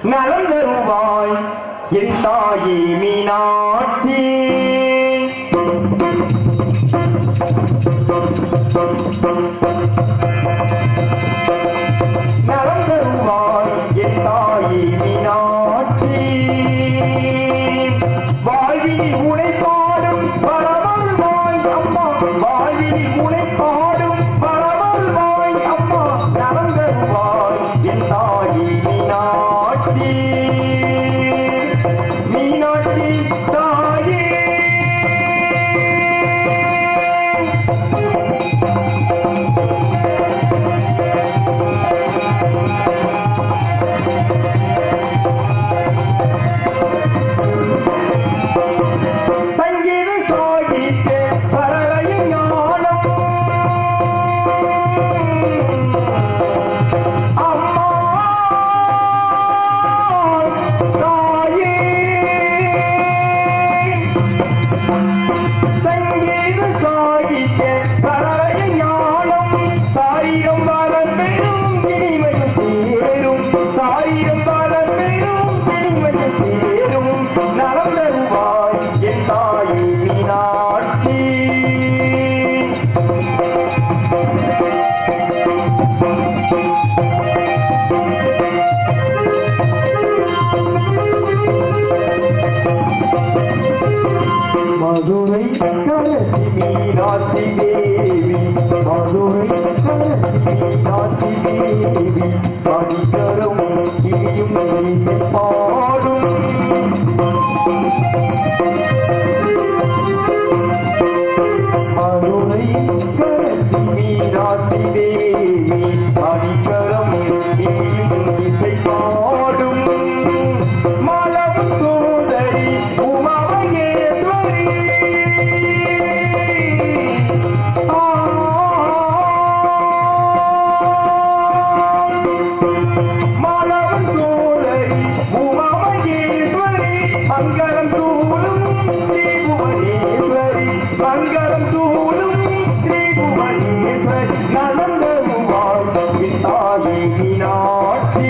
நலம் தருவாய் என் தாயே மீனாட்சி. நலம் தருவாய் என் தாயே மீனாட்சி. வாழ்வில் உழைப்பாடும் பரவல்வாய் அம்மா, வாழ்வில் உழைப்பாடும் பரவல்வாய் அம்மா. நலம் தருவாய் என் தாயே மீனாட்சி. மீனாட்சி தாயே மதுரை கலசி மீனாட்சி தேவி, மதுரை கலசி மீனாட்சி தேவி. படித்தரும் கிளியும் இசை பாடும், மதுரை கலசி மீனாட்சி தேவி. படித்தரும் கிளியும் இசை பாடும். மலவும் சோதரி மங்களம் சூழும் ஸ்ரீ புவனேஸ்வரி, மங்களம் சூழும் ஸ்ரீ புவனேஸ்வரி. நலம் தருவாய் என் தாயே மீனாட்சி.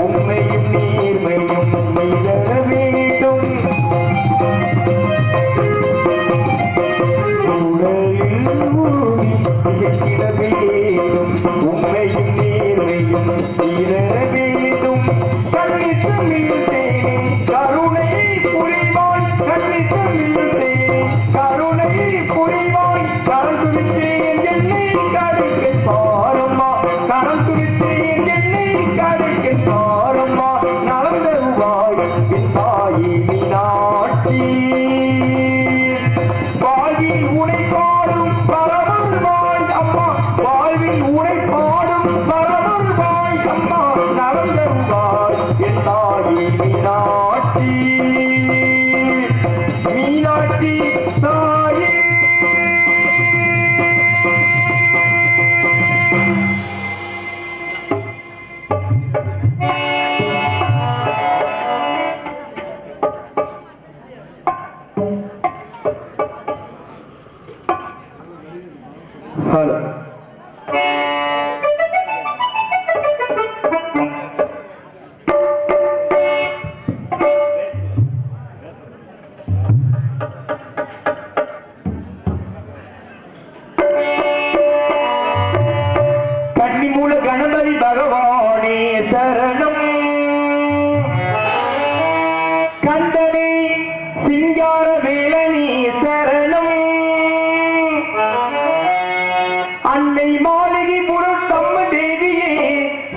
உண்மையும் நீர்மையும் நிகழ வேண்டும். இசைக்கிட வேண்டும், உண்மையும் நீர்மையும் நிகழ வேண்டும். கண்ணித்து மீழ்த்தேனே கருணை புரிவாய், கண்ணித்து மீழ்த்தேனே கருணை புரிவாய். கரம் துணித்தேன் என்னை கடைக்கு பாரம்மா, கரம் துணித்தேன் என்னை கடைக்கு பாரம்மா. நலம் தருவாய் என் தாயே மீனாட்சி. வாழ்வில் உழைப்பாடும் பரவல்வாய் அம்மா, வாழ்வில் உழைப்பாடும் பரவல்வாய் அம்மா. நலம் தருவாய் என் தாயே மீனாட்சி. மீனாட்சி தாயே. ஹலோ, கன்னிமூல கணபதி பகவானே சரணம். கந்தனே சிங்கார வேலனே சரணம். அன்னை மாளிகை புறத்தம்ம தேவியே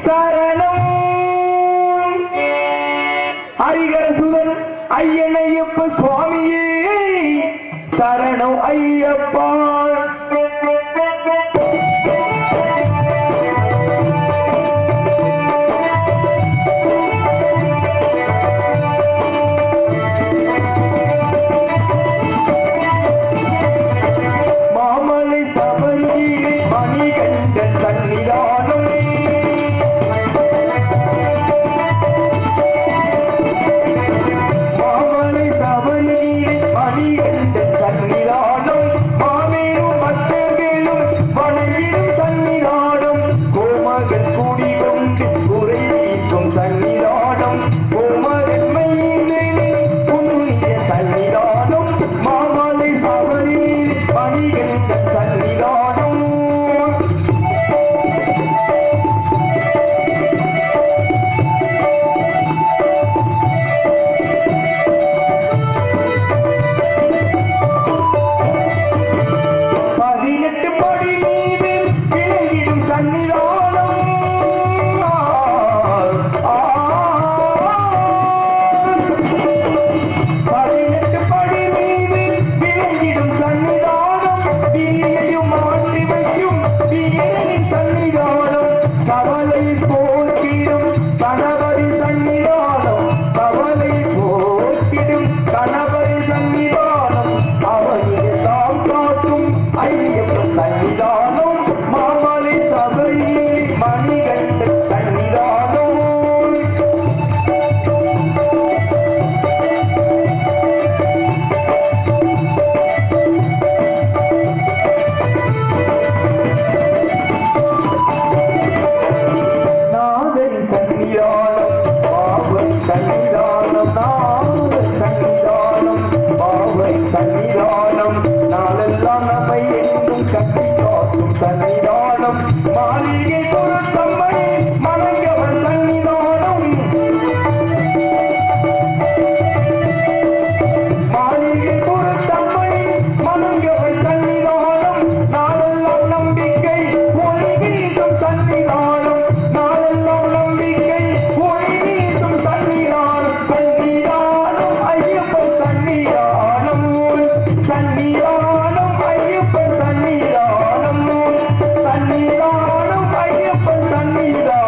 சரணம். ஹரிகர சுதன் ஐயன் ஐயப்ப சுவாமியே சரணம் ஐயப்பா. மாமலை சபரி சன்னிதானம் மாமலை சபரியிலே மணிகண்டன் சன்னிதானம் மாமேரும் பக்தர்களும் வணங்கிடும் சன்னிதானம் கோமகன் குடி கொண்டு குறை நீக்கும் சன்னிதானம் கோமகன் மைந்தனே புண்ணிய சன்னிதானம் மாமலை சபரியிலே மணிகண்டன் சன்னிதானம் நாளெல்லாம் நம்மை என்றும் கட்டி காக்கும் சன்னிதானம் மாளிகை பொருத்தம்மணி மலங்கவன் சன்னிதானம் மாளிகை பொருத்தம்மணி மலங்கவன் சன்னிதானம் நாளெல்லாம் நம்பிக்கை ஒளி வீசும் சன்னிதானம் நாளெல்லாம் நம்பிக்கை ஒளி வீசும் சன்னிதானம் சன்னிதானம் ஐயப்பன் சன்னிதானம் சன்னிதானம் ஐயப்பன் சன்னிதானம் சன்னிதானம் ஐயப்பன் சன்னிதானம்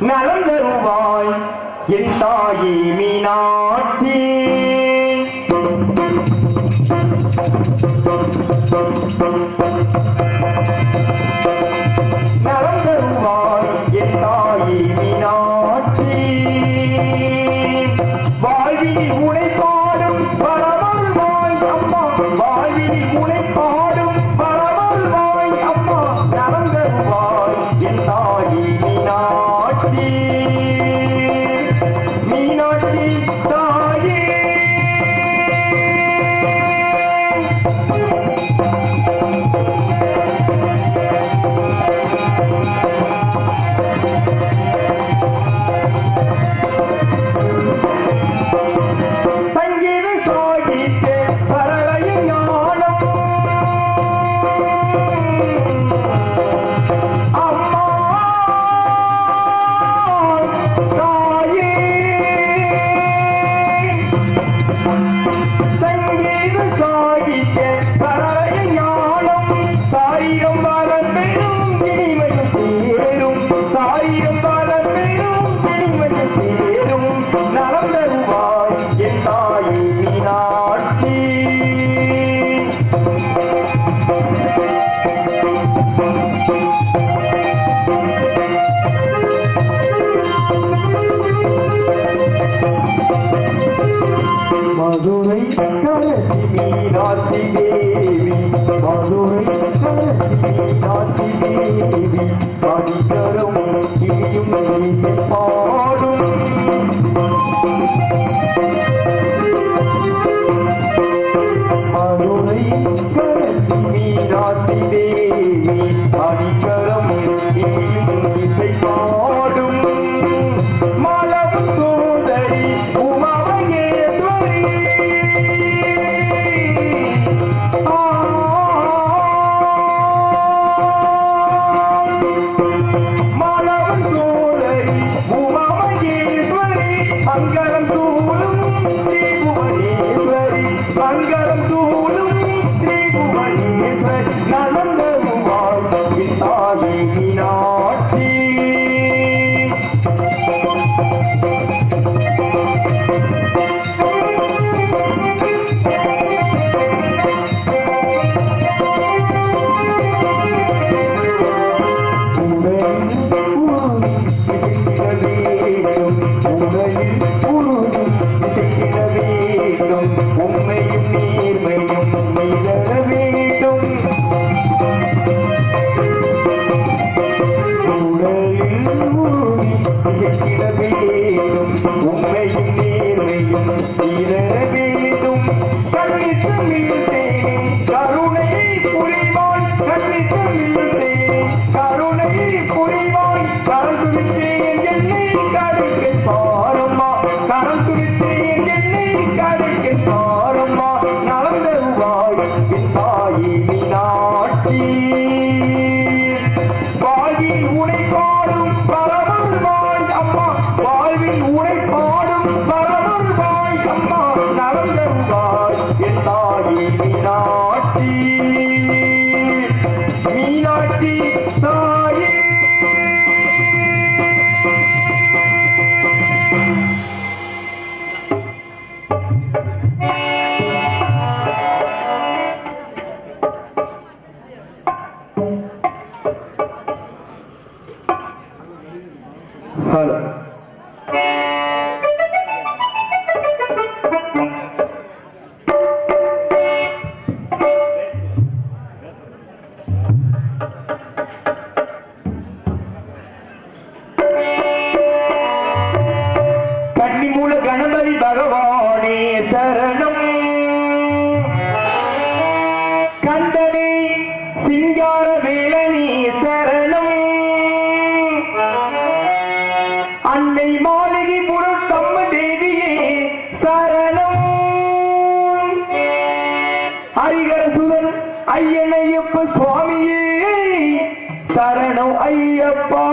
நலம் தருவாய் என் தாயே மீனாட்சி நலம் தருவாய் என் தாயே மீனாட்சி வாழ்வினில் உழைப்பாடும் பரமல்வாய் அம்மா வாழ்வினில் உழைப்பாடும் பரமல்வாய் அம்மா நலம் தருவாய் என் தாயே மீனாட்சி மீனாட்சி தாயே மதுரை கரசி மீனாட்சி தேவி மதுரை கரசி மீனாட்சி தேவி படித்தரும் கிளியும் இசை பாடும் மதுரை கரசி மீனாட்சி தேவி படித்தரும் கிளியும் இசை பாடும் மலவும் சோதரி மங்களம் சூழும் ஸ்ரீ புவனேஸ்வரி மங்களம் சூழும் ஸ்ரீ புவனேஸ்வரி நலந்தருவாய் தாயே மீனாட்சி உண்மையும் நேர்மையும் நிகழ வேண்டும் இசைக்கிட வேண்டும் உண்மையும் நேர்மையும் நிகழ வேண்டும் கண்ணித்து மீழ்த்தேனே கருணை புரிவாய் கண்ணித்து மீழ்த்தேனே கருணை புரிவாய் கரம் துணித்தேன் என்னை கருக்கை பாரம்மா கரம் துணித்தேன் என்னை கருக்கை பாரம்மா நலந்தருவாய் என் தாயே மீனாட்சி வாழ்வில் உனை பாடும் பரமருவாய் அம்மா வாழ்வில் உனை பாடும் பரமருவாய் அம்மா நலந்தருவாய் என் தாயே மீனாட்சி மீனாட்சி தாயே ஹலோ கன்னிமூல கணபதி பகவானே சரணம் கந்தனே சிங்கார வேலனே சரணம் அன்னை மாளிகை புறத்தம்ம தேவியே சரணம் ஹரிகர சுதன் ஐயனையப்ப சுவாமியே சரணம் ஐயப்பா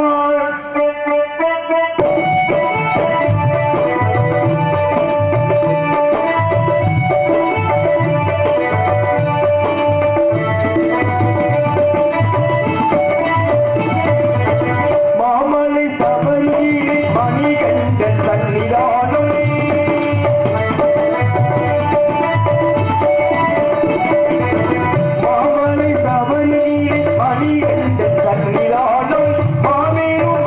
சன்னிதானம் மாமேரும்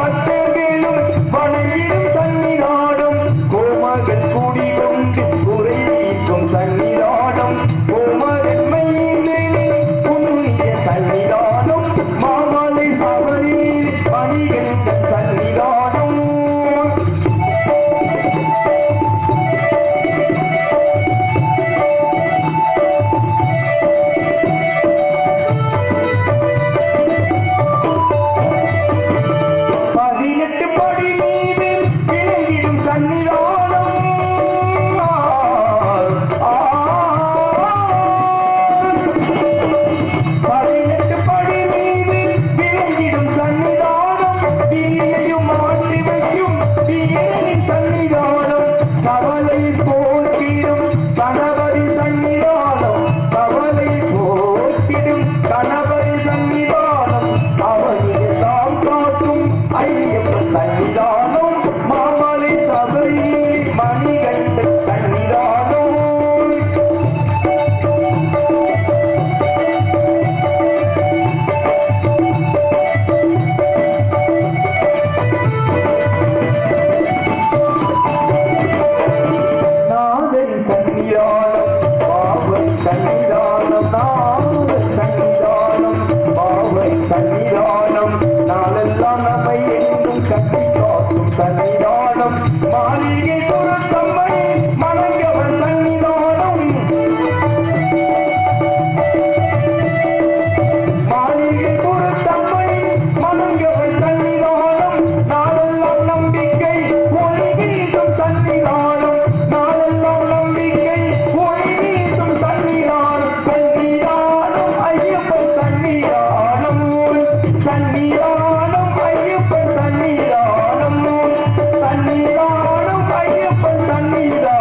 சன்னிதானம் பாவை சன்னிதானம் நாளெல்லாம் நம்மை என்றும் கட்டி காக்கும் சன்னிதானம் மாளிகை பொருத்தம்மை மணங்கவன் சன்னிதானம் மாளிகை பொருத்தம்மை மணங்கவன் சன்னிதானம் நாளெல்லாம் நம்பிக்கை ஒளி வீசும் சன்னிதானம் நாளெல்லாம் நம்பிக்கை ஒளி வீசும் சன்னிதானம் சன்னிதானம் ஐயப்பன் சன்னிதானம் சன்னிதானம் ஐயப்பன் சன்னிதானம் சன்னிதானம் ஐயப்பன் சன்னிதானம்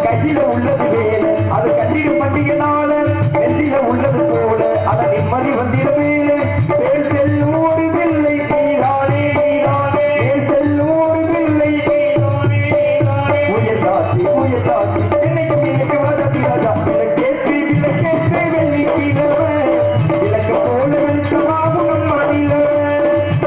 கையில உள்ளது வேல அது கண்டிடு பண்டிகை நாள நெஞ்சில உள்ளது போல அத நிம்மதி வந்திட வேல பேர் செல்லும் ஒரு பிள்ளை நீதானே நீதானே பேர் செல்லும் ஒரு பிள்ளை நீதானே நீதானே உயர்ந்தாச்சு உயர்ந்தாச்சு இன்னைக்கு வரது ராஜா விளக்கேற்றி வெள்ளி கிழமை விளக்க போல வெளிச்சமாகும் நம்மதில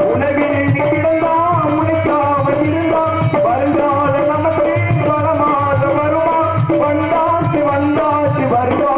உணவில் கிடந்தான் உழைக்காமல் இருந்தான் வருங்கால நமக்கு வளமாக வருமா வந்தாச்சு வந்தாச்சு வருவா